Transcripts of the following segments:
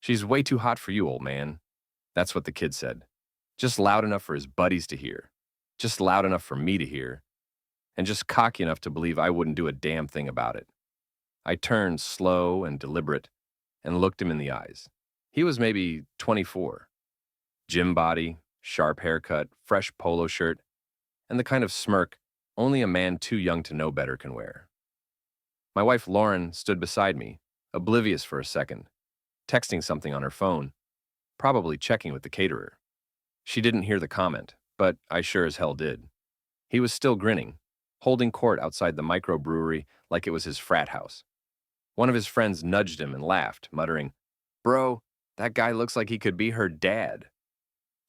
"She's way too hot for you, old man." That's what the kid said. Just loud enough for his buddies to hear. Just loud enough for me to hear. And just cocky enough to believe I wouldn't do a damn thing about it. I turned slow and deliberate and looked him in the eyes. He was maybe 24. Gym body, sharp haircut, fresh polo shirt, and the kind of smirk only a man too young to know better can wear. My wife Lauren stood beside me, oblivious for a second, texting something on her phone, probably checking with the caterer. She didn't hear the comment, but I sure as hell did. He was still grinning, holding court outside the microbrewery like it was his frat house. One of his friends nudged him and laughed, muttering, "Bro, that guy looks like he could be her dad."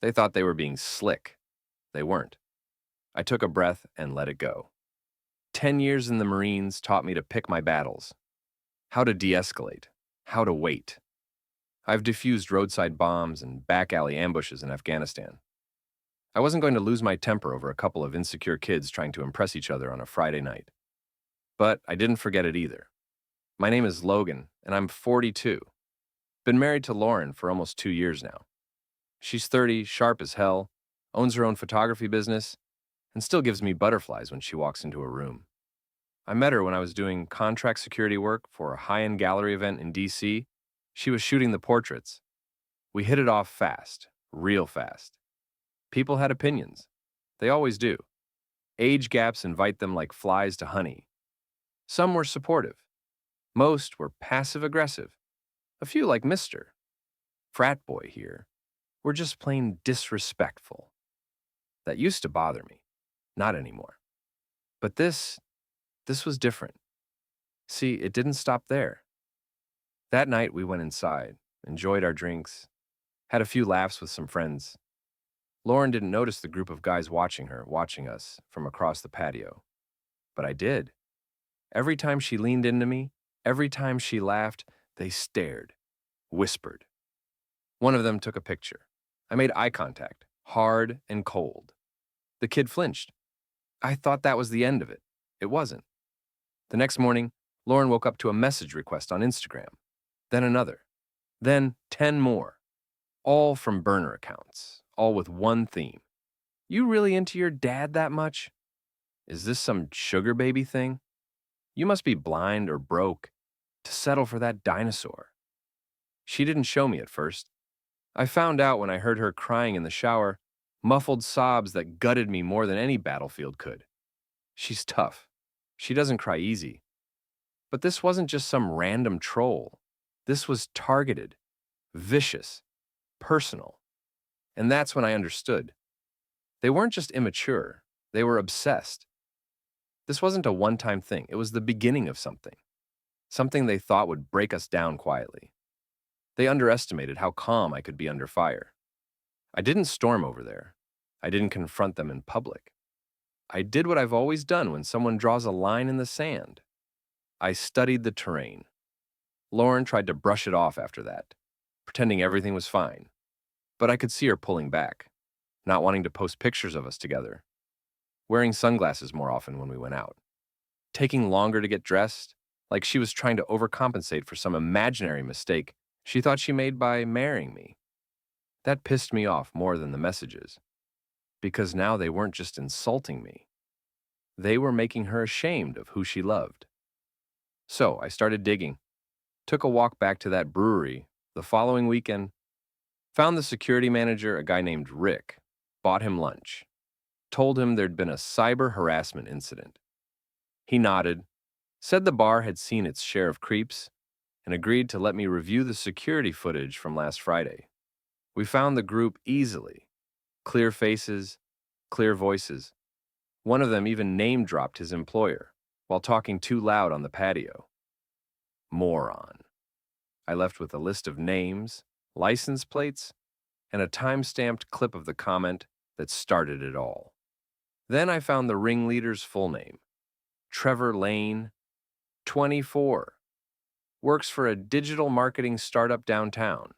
They thought they were being slick. They weren't. I took a breath and let it go. 10 years in the Marines taught me to pick my battles, how to de-escalate, how to wait. I've defused roadside bombs and back alley ambushes in Afghanistan. I wasn't going to lose my temper over a couple of insecure kids trying to impress each other on a Friday night. But I didn't forget it either. My name is Logan, and I'm 42. Been married to Lauren for almost 2 years now. She's 30, sharp as hell, owns her own photography business, and still gives me butterflies when she walks into a room. I met her when I was doing contract security work for a high-end gallery event in DC. She was shooting the portraits. We hit it off fast, real fast. People had opinions. They always do. Age gaps invite them like flies to honey. Some were supportive. Most were passive-aggressive. A few like Mr. Frat Boy here were just plain disrespectful. That used to bother me. Not anymore. But this was different. See, it didn't stop there. That night we went inside, enjoyed our drinks, had a few laughs with some friends. Lauren didn't notice the group of guys watching us from across the patio. But I did. Every time she leaned into me, every time she laughed, they stared, whispered. One of them took a picture. I made eye contact, hard and cold. The kid flinched. I thought that was the end of it. It wasn't. The next morning, Lauren woke up to a message request on Instagram, then another, then 10 more, all from burner accounts, all with one theme. "You really into your dad that much? Is this some sugar baby thing? You must be blind or broke to settle for that dinosaur." She didn't show me at first. I found out when I heard her crying in the shower, muffled sobs that gutted me more than any battlefield could. She's tough. She doesn't cry easy. But this wasn't just some random troll. This was targeted, vicious, personal. And that's when I understood. They weren't just immature, they were obsessed. This wasn't a one-time thing, it was the beginning of something. Something they thought would break us down quietly. They underestimated how calm I could be under fire. I didn't storm over there. I didn't confront them in public. I did what I've always done when someone draws a line in the sand. I studied the terrain. Lauren tried to brush it off after that, pretending everything was fine. But I could see her pulling back, not wanting to post pictures of us together, wearing sunglasses more often when we went out, taking longer to get dressed, like she was trying to overcompensate for some imaginary mistake she thought she made by marrying me. That pissed me off more than the messages, because now they weren't just insulting me. They were making her ashamed of who she loved. So I started digging, took a walk back to that brewery the following weekend, found the security manager, a guy named Rick, bought him lunch, told him there'd been a cyber harassment incident. He nodded, said the bar had seen its share of creeps, and agreed to let me review the security footage from last Friday. We found the group easily. Clear faces, clear voices. One of them even name-dropped his employer while talking too loud on the patio. Moron. I left with a list of names, license plates, and a time-stamped clip of the comment that started it all. Then I found the ringleader's full name. Trevor Lane, 24. Works for a digital marketing startup downtown.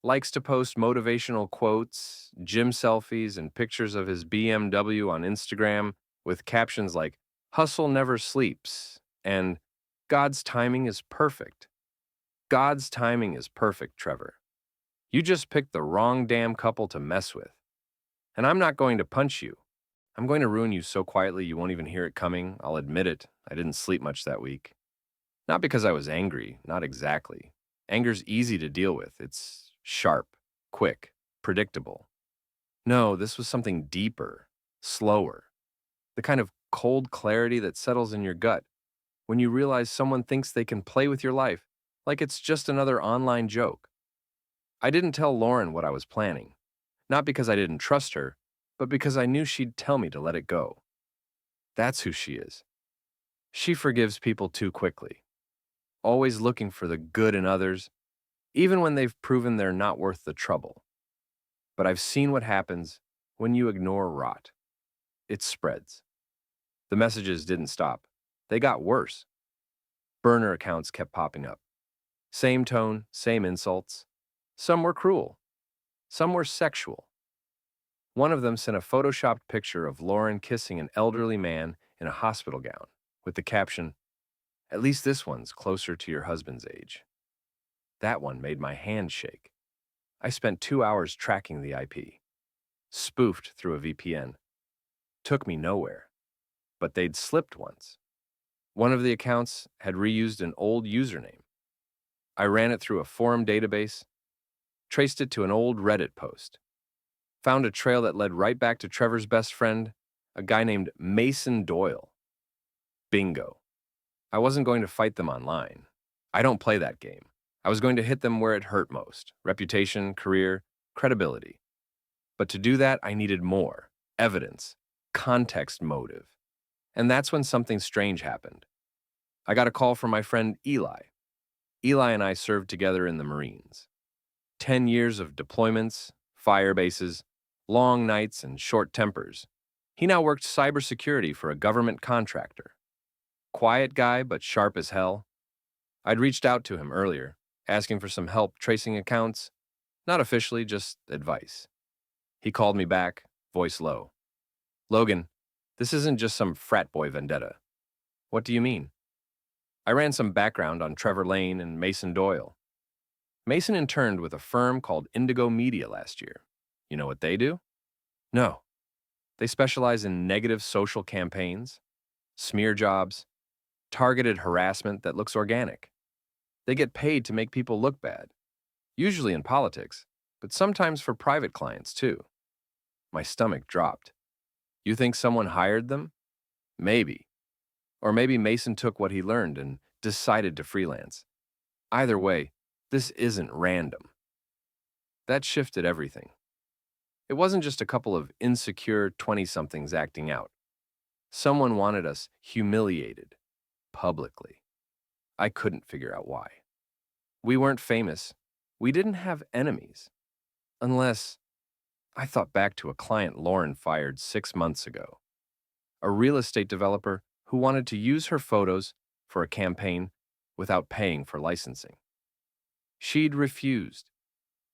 Likes to post motivational quotes, gym selfies, and pictures of his BMW on Instagram with captions like, "Hustle never sleeps," and "God's timing is perfect." God's timing is perfect, Trevor. You just picked the wrong damn couple to mess with. And I'm not going to punch you. I'm going to ruin you so quietly you won't even hear it coming. I'll admit it. I didn't sleep much that week. Not because I was angry, not exactly. Anger's easy to deal with. It's sharp, quick, predictable. No, this was something deeper, slower. The kind of cold clarity that settles in your gut when you realize someone thinks they can play with your life like it's just another online joke. I didn't tell Lauren what I was planning, not because I didn't trust her, but because I knew she'd tell me to let it go. That's who she is. She forgives people too quickly, always looking for the good in others, even when they've proven they're not worth the trouble. But I've seen what happens when you ignore rot. It spreads. The messages didn't stop. They got worse. Burner accounts kept popping up. Same tone, same insults. Some were cruel. Some were sexual. One of them sent a photoshopped picture of Lauren kissing an elderly man in a hospital gown, with the caption, "At least this one's closer to your husband's age." That one made my hand shake. I spent 2 hours tracking the IP. Spoofed through a VPN. Took me nowhere. But they'd slipped once. One of the accounts had reused an old username. I ran it through a forum database, traced it to an old Reddit post, found a trail that led right back to Trevor's best friend, a guy named Mason Doyle. Bingo. I wasn't going to fight them online. I don't play that game. I was going to hit them where it hurt most: reputation, career, credibility. But to do that, I needed more evidence, context, motive. And that's when something strange happened. I got a call from my friend Eli. Eli and I served together in the Marines. 10 years of deployments, fire bases, long nights, and short tempers. He now worked cybersecurity for a government contractor. Quiet guy, but sharp as hell. I'd reached out to him earlier, asking for some help tracing accounts, not officially, just advice. He called me back, voice low. "Logan, this isn't just some frat boy vendetta." "What do you mean?" I ran some background on Trevor Lane and Mason Doyle. Mason interned with a firm called Indigo Media last year. You know what they do? No. They specialize in negative social campaigns, smear jobs, targeted harassment that looks organic. They get paid to make people look bad, usually in politics, but sometimes for private clients too. My stomach dropped. You think someone hired them? Maybe. Or maybe Mason took what he learned and decided to freelance. Either way, this isn't random. That shifted everything. It wasn't just a couple of insecure 20-somethings acting out. Someone wanted us humiliated, publicly. I couldn't figure out why. We weren't famous. We didn't have enemies. Unless, I thought back to a client Lauren fired 6 months ago. A real estate developer who wanted to use her photos for a campaign without paying for licensing. She'd refused.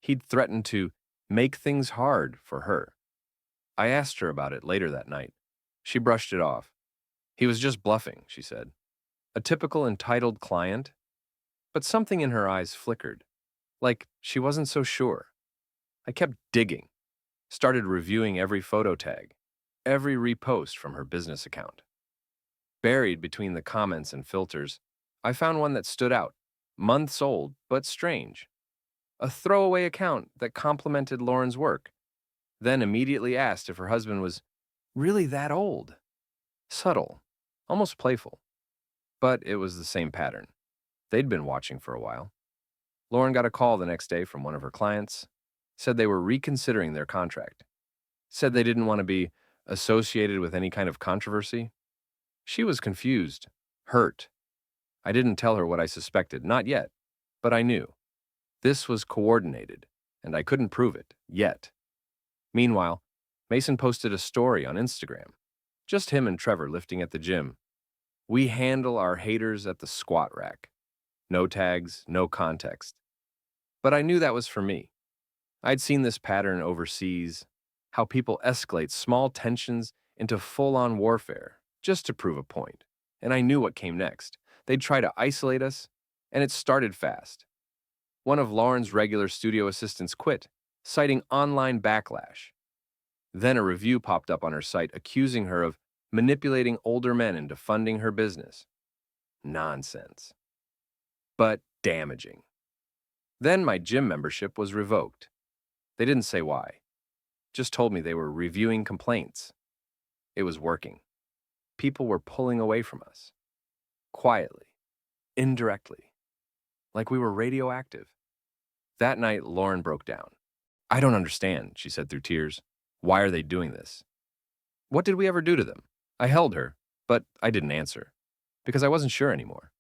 He'd threatened to make things hard for her. I asked her about it later that night. She brushed it off. He was just bluffing, she said. A typical entitled client. But something in her eyes flickered, like she wasn't so sure. I kept digging, started reviewing every photo tag, every repost from her business account. Buried between the comments and filters, I found one that stood out, months old, but strange. A throwaway account that complimented Lauren's work, then immediately asked if her husband was really that old. Subtle, almost playful. But it was the same pattern. They'd been watching for a while. Lauren got a call the next day from one of her clients, said they were reconsidering their contract, said they didn't want to be associated with any kind of controversy. She was confused, hurt. I didn't tell her what I suspected, not yet, but I knew. This was coordinated, and I couldn't prove it, yet. Meanwhile, Mason posted a story on Instagram. Just him and Trevor lifting at the gym. We handle our haters at the squat rack. No tags, no context. But I knew that was for me. I'd seen this pattern overseas, how people escalate small tensions into full-on warfare just to prove a point. And I knew what came next. They'd try to isolate us, and it started fast. One of Lauren's regular studio assistants quit, citing online backlash. Then a review popped up on her site accusing her of manipulating older men into funding her business. Nonsense. But damaging. Then my gym membership was revoked. They didn't say why, just told me they were reviewing complaints. It was working. People were pulling away from us. Quietly, indirectly, like we were radioactive. That night, Lauren broke down. I don't understand, she said through tears. Why are they doing this? What did we ever do to them? I held her, but I didn't answer, because I wasn't sure anymore.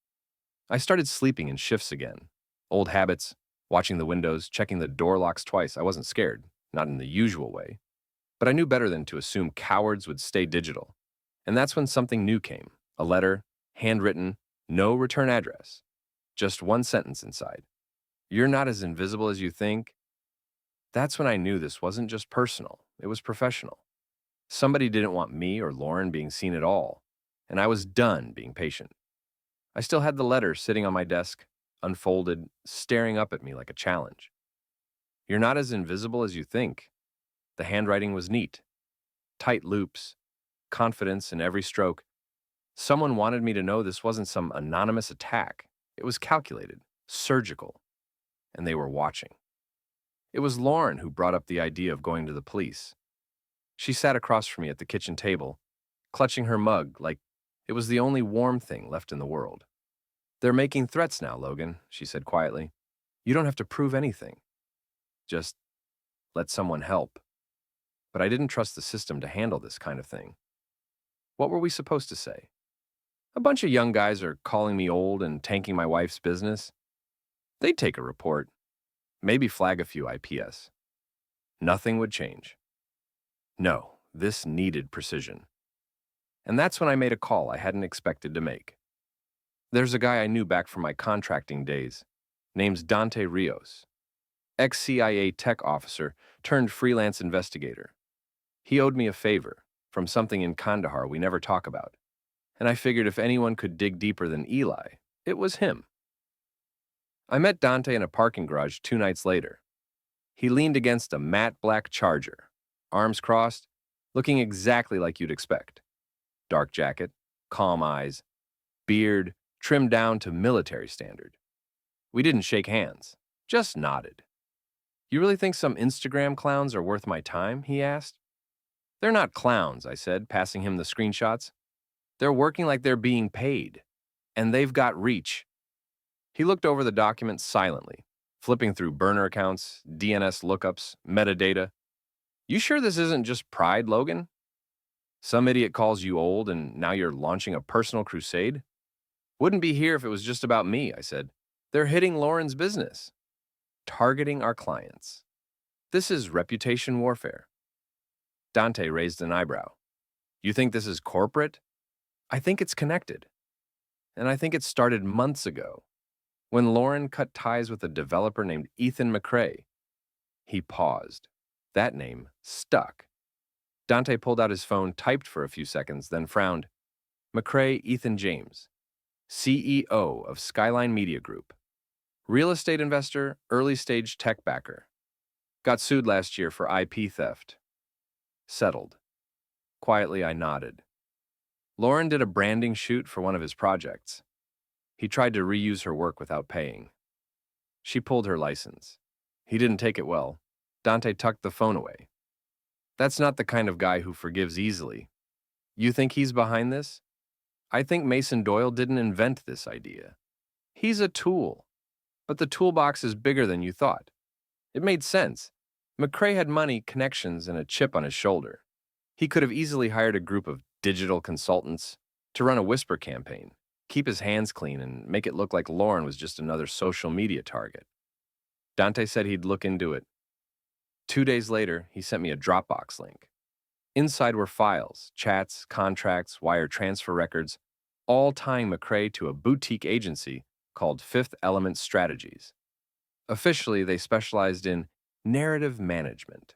I started sleeping in shifts again. Old habits, watching the windows, checking the door locks twice. I wasn't scared, not in the usual way. But I knew better than to assume cowards would stay digital. And that's when something new came. A letter, handwritten, no return address. Just one sentence inside. You're not as invisible as you think. That's when I knew this wasn't just personal, it was professional. Somebody didn't want me or Lauren being seen at all, and I was done being patient. I still had the letter sitting on my desk, unfolded, staring up at me like a challenge. You're not as invisible as you think. The handwriting was neat. Tight loops, confidence in every stroke. Someone wanted me to know this wasn't some anonymous attack. It was calculated, surgical, and they were watching. It was Lauren who brought up the idea of going to the police. She sat across from me at the kitchen table, clutching her mug like it was the only warm thing left in the world. They're making threats now, Logan, she said quietly. You don't have to prove anything. Just let someone help. But I didn't trust the system to handle this kind of thing. What were we supposed to say? A bunch of young guys are calling me old and tanking my wife's business. They'd take a report, maybe flag a few IPS. Nothing would change. No, this needed precision. And that's when I made a call I hadn't expected to make. There's a guy I knew back from my contracting days. Name's Dante Rios. Ex-CIA tech officer turned freelance investigator. He owed me a favor from something in Kandahar we never talk about. And I figured if anyone could dig deeper than Eli, it was him. I met Dante in a parking garage 2 nights later. He leaned against a matte black Charger, arms crossed, looking exactly like you'd expect. Dark jacket, calm eyes, beard trimmed down to military standard. We didn't shake hands, just nodded. You really think some Instagram clowns are worth my time? He asked. They're not clowns, I said, passing him the screenshots. They're working like they're being paid, and they've got reach. He looked over the documents silently, flipping through burner accounts, DNS lookups, metadata. You sure this isn't just pride, Logan? Some idiot calls you old and now you're launching a personal crusade? Wouldn't be here if it was just about me, I said. They're hitting Lauren's business, targeting our clients. This is reputation warfare. Dante raised an eyebrow. You think this is corporate? I think it's connected. And I think it started months ago, when Lauren cut ties with a developer named Ethan McRae. He paused. That name stuck. Dante pulled out his phone, typed for a few seconds, then frowned. McRae Ethan James, CEO of Skyline Media Group. Real estate investor, early-stage tech backer. Got sued last year for IP theft. Settled. Quietly, I nodded. Lauren did a branding shoot for one of his projects. He tried to reuse her work without paying. She pulled her license. He didn't take it well. Dante tucked the phone away. That's not the kind of guy who forgives easily. You think he's behind this? I think Mason Doyle didn't invent this idea. He's a tool, but the toolbox is bigger than you thought. It made sense. McRae had money, connections, and a chip on his shoulder. He could have easily hired a group of digital consultants to run a whisper campaign, keep his hands clean, and make it look like Lauren was just another social media target. Dante said he'd look into it. 2 days later, he sent me a Dropbox link. Inside were files, chats, contracts, wire transfer records, all tying McRae to a boutique agency called Fifth Element Strategies. Officially, they specialized in narrative management.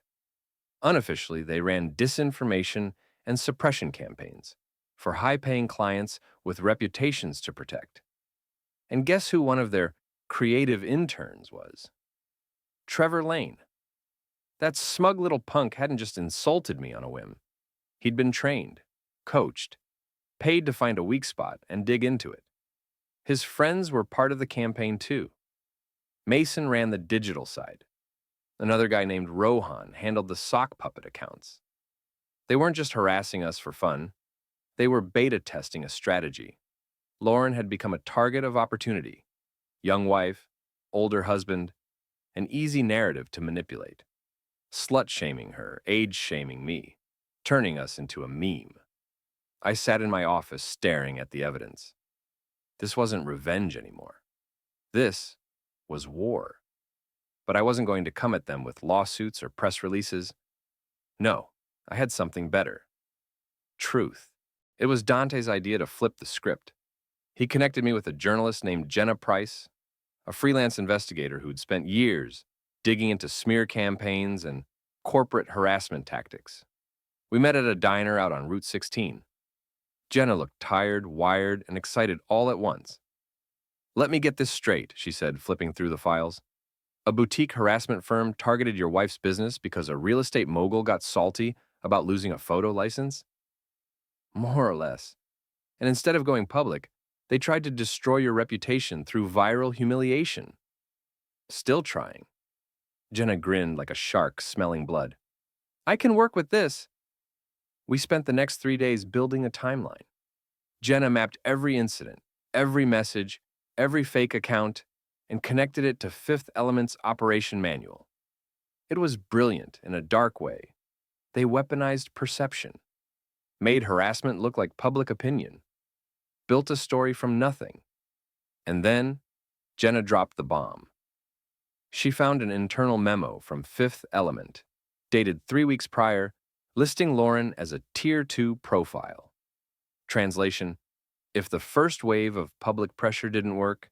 Unofficially, they ran disinformation and suppression campaigns for high-paying clients with reputations to protect. And guess who one of their creative interns was Trevor Lane. That smug little punk hadn't just insulted me on a whim. He'd been trained, coached, paid to find a weak spot and dig into it. His friends were part of the campaign too. Mason ran the digital side. Another guy named Rohan handled the sock puppet accounts. They weren't just harassing us for fun, they were beta testing a strategy. Lauren had become a target of opportunity. Young wife, older husband, an easy narrative to manipulate. Slut-shaming her, age-shaming me, turning us into a meme. I sat in my office staring at the evidence. This wasn't revenge anymore. This was war. But I wasn't going to come at them with lawsuits or press releases. No, I had something better. Truth. It was Dante's idea to flip the script. He connected me with a journalist named Jenna Price, a freelance investigator who'd spent years digging into smear campaigns and corporate harassment tactics. We met at a diner out on Route 16. Jenna looked tired, wired, and excited all at once. "Let me get this straight," she said, flipping through the files. "A boutique harassment firm targeted your wife's business because a real estate mogul got salty about losing a photo license?" More or less. And instead of going public, they tried to destroy your reputation through viral humiliation. Still trying. Jenna grinned like a shark smelling blood. "I can work with this." We spent the next 3 days building a timeline. Jenna mapped every incident, every message, every fake account, and connected it to Fifth Element's operation manual. It was brilliant in a dark way. They weaponized perception, made harassment look like public opinion, built a story from nothing. And then, Jenna dropped the bomb. She found an internal memo from Fifth Element, dated 3 weeks prior, listing Lauren as a Tier 2 profile. Translation: if the first wave of public pressure didn't work,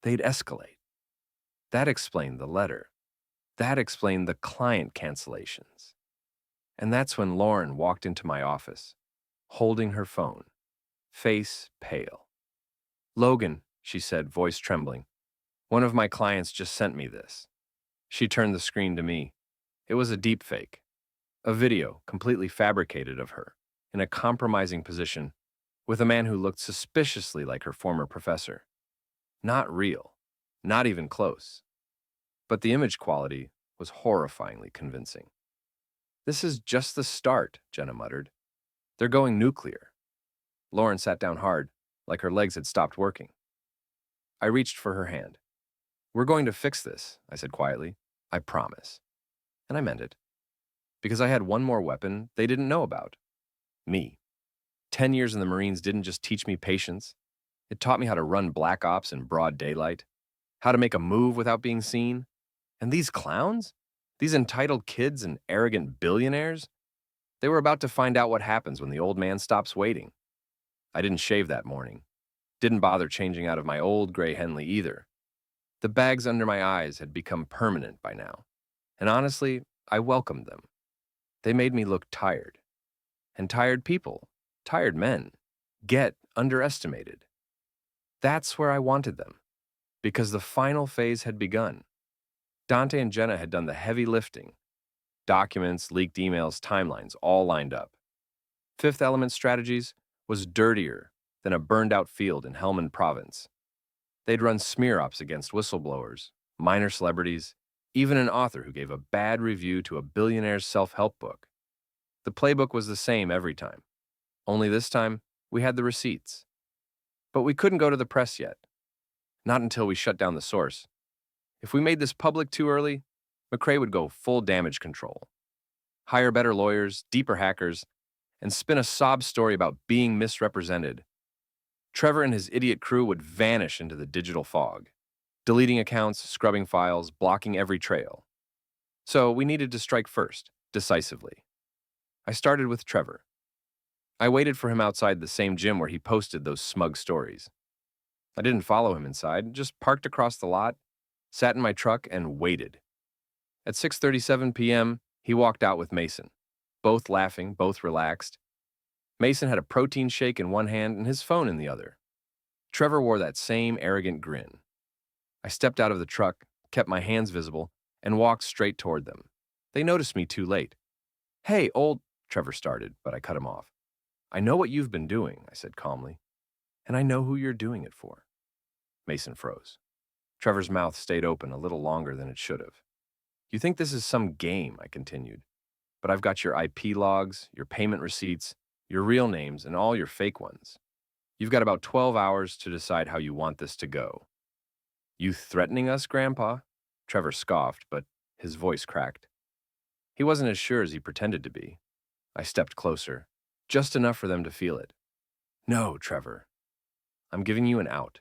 they'd escalate. That explained the letter. That explained the client cancellations. And that's when Lauren walked into my office, holding her phone, face pale. "Logan," she said, voice trembling, "one of my clients just sent me this." She turned the screen to me. It was a deepfake, a video completely fabricated of her, in a compromising position, with a man who looked suspiciously like her former professor. Not real, not even close. But the image quality was horrifyingly convincing. "This is just the start," Jenna muttered. "They're going nuclear." Lauren sat down hard, like her legs had stopped working. I reached for her hand. "We're going to fix this," I said quietly. "I promise." And I meant it. Because I had one more weapon they didn't know about. Me. 10 years in the Marines didn't just teach me patience. It taught me how to run black ops in broad daylight, how to make a move without being seen. And these clowns? These entitled kids and arrogant billionaires? They were about to find out what happens when the old man stops waiting. I didn't shave that morning. Didn't bother changing out of my old gray Henley either. The bags under my eyes had become permanent by now. And honestly, I welcomed them. They made me look tired. And tired people, tired men, get underestimated. That's where I wanted them, because the final phase had begun. Dante and Jenna had done the heavy lifting. Documents, leaked emails, timelines, all lined up. Fifth Element Strategies was dirtier than a burned-out field in Helmand Province. They'd run smear ops against whistleblowers, minor celebrities, even an author who gave a bad review to a billionaire's self-help book. The playbook was the same every time. Only this time, we had the receipts. But we couldn't go to the press yet. Not until we shut down the source. If we made this public too early, McRae would go full damage control. Hire better lawyers, deeper hackers, and spin a sob story about being misrepresented. Trevor and his idiot crew would vanish into the digital fog, deleting accounts, scrubbing files, blocking every trail. So we needed to strike first, decisively. I started with Trevor. I waited for him outside the same gym where he posted those smug stories. I didn't follow him inside, just parked across the lot, sat in my truck, and waited. At 6:37 p.m., he walked out with Mason, both laughing, both relaxed. Mason had a protein shake in one hand and his phone in the other. Trevor wore that same arrogant grin. I stepped out of the truck, kept my hands visible, and walked straight toward them. They noticed me too late. Hey, Trevor started, but I cut him off. I know what you've been doing, I said calmly, and I know who you're doing it for. Mason froze. Trevor's mouth stayed open a little longer than it should have. You think this is some game, I continued, but I've got your IP logs, your payment receipts, your real names, and all your fake ones. You've got about 12 hours to decide how you want this to go. You threatening us, Grandpa? Trevor scoffed, but his voice cracked. He wasn't as sure as he pretended to be. I stepped closer, just enough for them to feel it. No, Trevor. I'm giving you an out.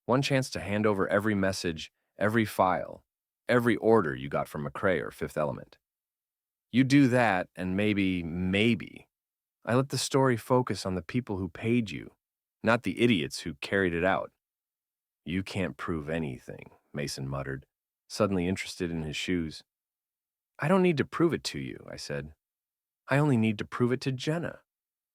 One chance to hand over every message, every file, every order you got from McCrae or Fifth Element. You do that, and maybe, I let the story focus on the people who paid you, not the idiots who carried it out. You can't prove anything, Mason muttered, suddenly interested in his shoes. I don't need to prove it to you, I said. I only need to prove it to Jenna.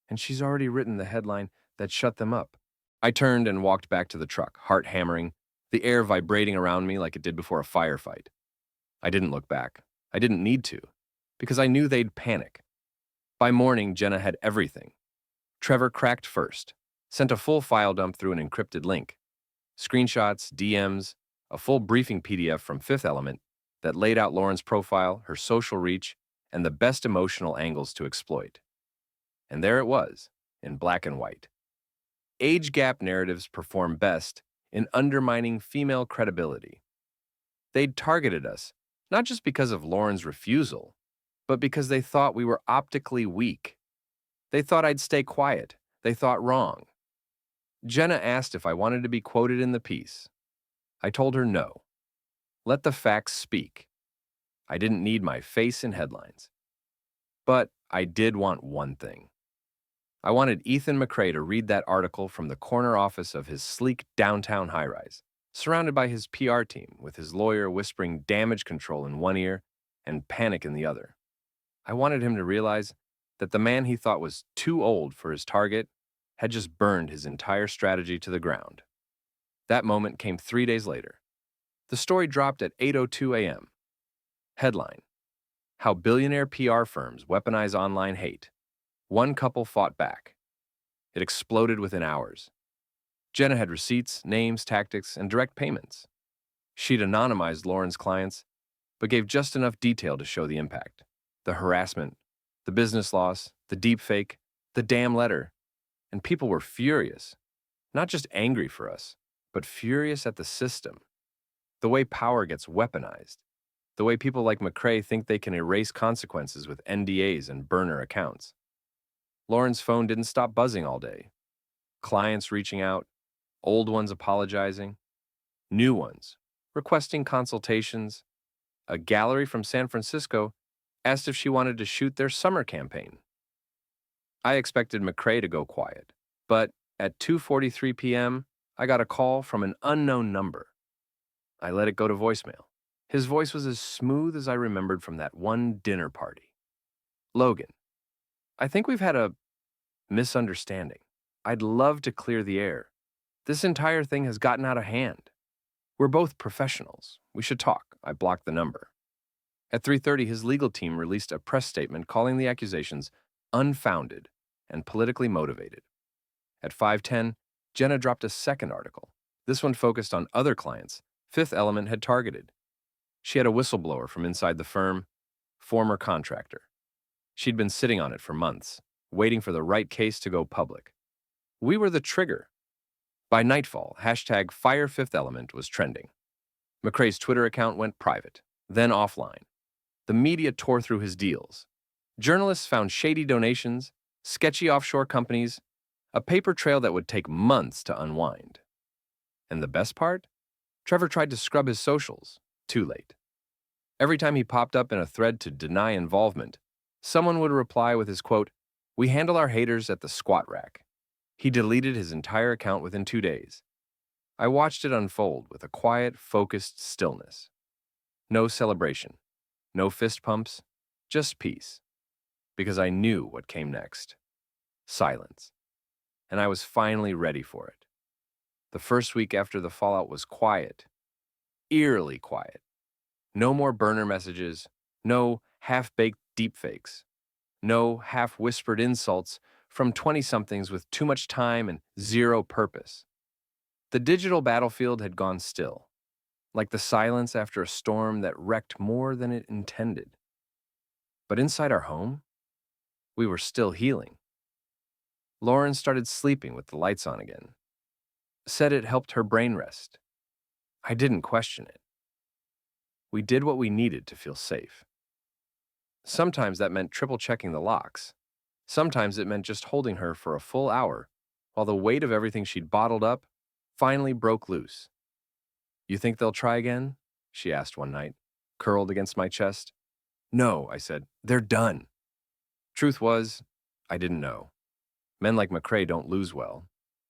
And she's already written the headline that shut them up. I turned and walked back to the truck, heart hammering, the air vibrating around me like it did before a firefight. I didn't look back. I didn't need to, because I knew they'd panic. By morning, Jenna had everything. Trevor cracked first, sent a full file dump through an encrypted link. Screenshots, DMs, a full briefing PDF from Fifth Element that laid out Lauren's profile, her social reach, and the best emotional angles to exploit. And there it was, in black and white. Age gap narratives perform best in undermining female credibility. They'd targeted us, not just because of Lauren's refusal, but because they thought we were optically weak. They thought I'd stay quiet. They thought wrong. Jenna asked if I wanted to be quoted in the piece. I told her no. Let the facts speak. I didn't need my face in headlines. But I did want one thing. I wanted Ethan McCrae to read that article from the corner office of his sleek downtown high-rise, surrounded by his PR team, with his lawyer whispering damage control in one ear and panic in the other. I wanted him to realize that the man he thought was too old for his target had just burned his entire strategy to the ground. That moment came 3 days later. The story dropped at 8:02 a.m. Headline: How Billionaire PR Firms Weaponize Online Hate. One couple fought back. It exploded within hours. Jenna had receipts, names, tactics, and direct payments. She'd anonymized Lauren's clients, but gave just enough detail to show the impact. The harassment, the business loss, the deepfake, the damn letter. And people were furious. Not just angry for us, but furious at the system. The way power gets weaponized. The way people like McCrae think they can erase consequences with NDAs and burner accounts. Lauren's phone didn't stop buzzing all day. Clients reaching out, old ones apologizing, new ones requesting consultations. A gallery from San Francisco asked if she wanted to shoot their summer campaign. I expected McCrae to go quiet, but at 2:43 p.m., I got a call from an unknown number. I let it go to voicemail. His voice was as smooth as I remembered from that one dinner party. Logan, I think we've had a misunderstanding. I'd love to clear the air. This entire thing has gotten out of hand. We're both professionals. We should talk. I blocked the number. At 3:30, his legal team released a press statement calling the accusations unfounded and politically motivated. At 5:10, Jenna dropped a second article. This one focused on other clients Fifth Element had targeted. She had a whistleblower from inside the firm, former contractor. She'd been sitting on it for months, waiting for the right case to go public. We were the trigger. By nightfall, #FireFifthElement was trending. McCrae's Twitter account went private, then offline. The media tore through his deals. Journalists found shady donations, sketchy offshore companies, a paper trail that would take months to unwind. And the best part? Trevor tried to scrub his socials. Too late. Every time he popped up in a thread to deny involvement, someone would reply with his quote, "We handle our haters at the squat rack." He deleted his entire account within 2 days. I watched it unfold with a quiet, focused stillness. No celebration, no fist pumps, just peace. Because I knew what came next. Silence. And I was finally ready for it. The first week after the fallout was quiet, Eerily quiet. No more burner messages, no half-baked deepfakes, no half-whispered insults from 20-somethings with too much time and zero purpose. The digital battlefield had gone still, like the silence after a storm that wrecked more than it intended. But inside our home, we were still healing. Lauren started sleeping with the lights on again, said it helped her brain rest. I didn't question it. We did what we needed to feel safe. Sometimes that meant triple checking the locks. Sometimes it meant just holding her for a full hour while the weight of everything she'd bottled up finally broke loose. You think they'll try again? She asked one night, curled against my chest. No, I said, they're done. Truth was, I didn't know. Men like McCrae don't lose well,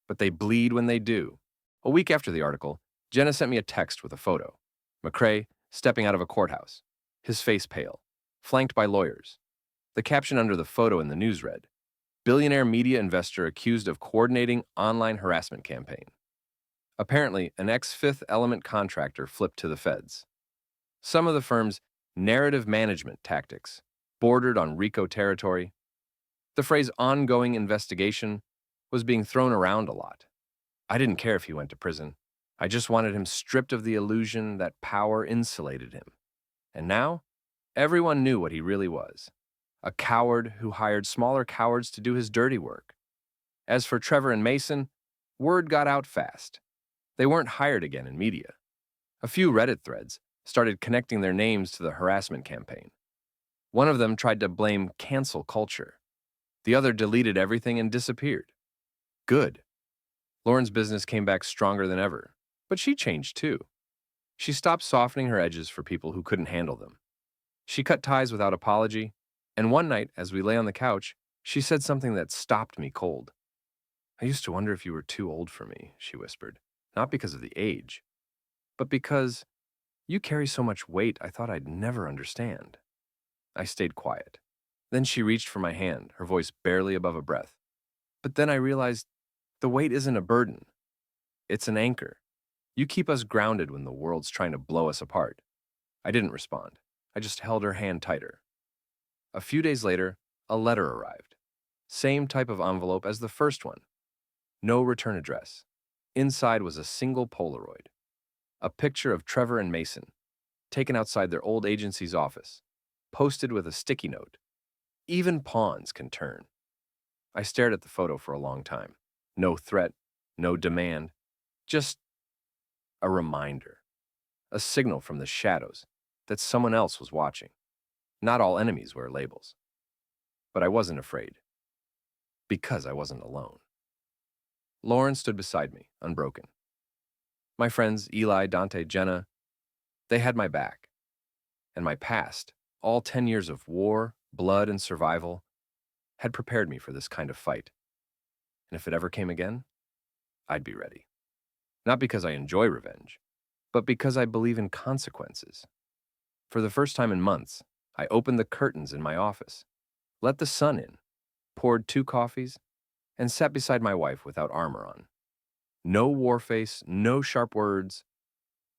but they bleed when they do. A week after the article, Jenna sent me a text with a photo. McCrae stepping out of a courthouse, his face pale, flanked by lawyers. The caption under the photo in the news read, "Billionaire media investor accused of coordinating online harassment campaign." Apparently, an ex-Fifth Element contractor flipped to the feds. Some of the firm's narrative management tactics bordered on RICO territory. The phrase ongoing investigation was being thrown around a lot. I didn't care if he went to prison. I just wanted him stripped of the illusion that power insulated him. And now, everyone knew what he really was. A coward who hired smaller cowards to do his dirty work. As for Trevor and Mason, word got out fast. They weren't hired again in media. A few Reddit threads started connecting their names to the harassment campaign. One of them tried to blame cancel culture. The other deleted everything and disappeared. Good. Lauren's business came back stronger than ever, but she changed too. She stopped softening her edges for people who couldn't handle them. She cut ties without apology, and one night, as we lay on the couch, she said something that stopped me cold. I used to wonder if you were too old for me, she whispered, not because of the age, but because you carry so much weight I thought I'd never understand. I stayed quiet. Then she reached for my hand, her voice barely above a breath. But then I realized the weight isn't a burden. It's an anchor. You keep us grounded when the world's trying to blow us apart. I didn't respond. I just held her hand tighter. A few days later, a letter arrived. Same type of envelope as the first one. No return address. Inside was a single Polaroid. A picture of Trevor and Mason, taken outside their old agency's office, posted with a sticky note. Even pawns can turn. I stared at the photo for a long time. No threat, no demand, just a reminder. A signal from the shadows that someone else was watching. Not all enemies wear labels. But I wasn't afraid. Because I wasn't alone. Lauren stood beside me, unbroken. My friends, Eli, Dante, Jenna, they had my back. And my past, all 10 years of war, blood, and survival, had prepared me for this kind of fight. And if it ever came again, I'd be ready. Not because I enjoy revenge, but because I believe in consequences. For the first time in months, I opened the curtains in my office, let the sun in, poured 2 coffees, and sat beside my wife without armor on. No war face, no sharp words,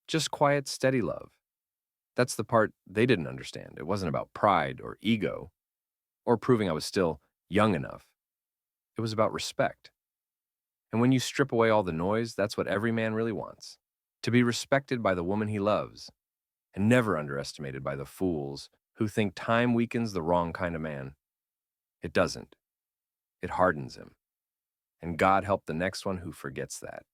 just quiet, steady love. That's the part they didn't understand. It wasn't about pride or ego or proving I was still young enough. It was about respect. And when you strip away all the noise, that's what every man really wants. To be respected by the woman he loves, and never underestimated by the fools who think time weakens the wrong kind of man. It doesn't. It hardens him. And God help the next one who forgets that.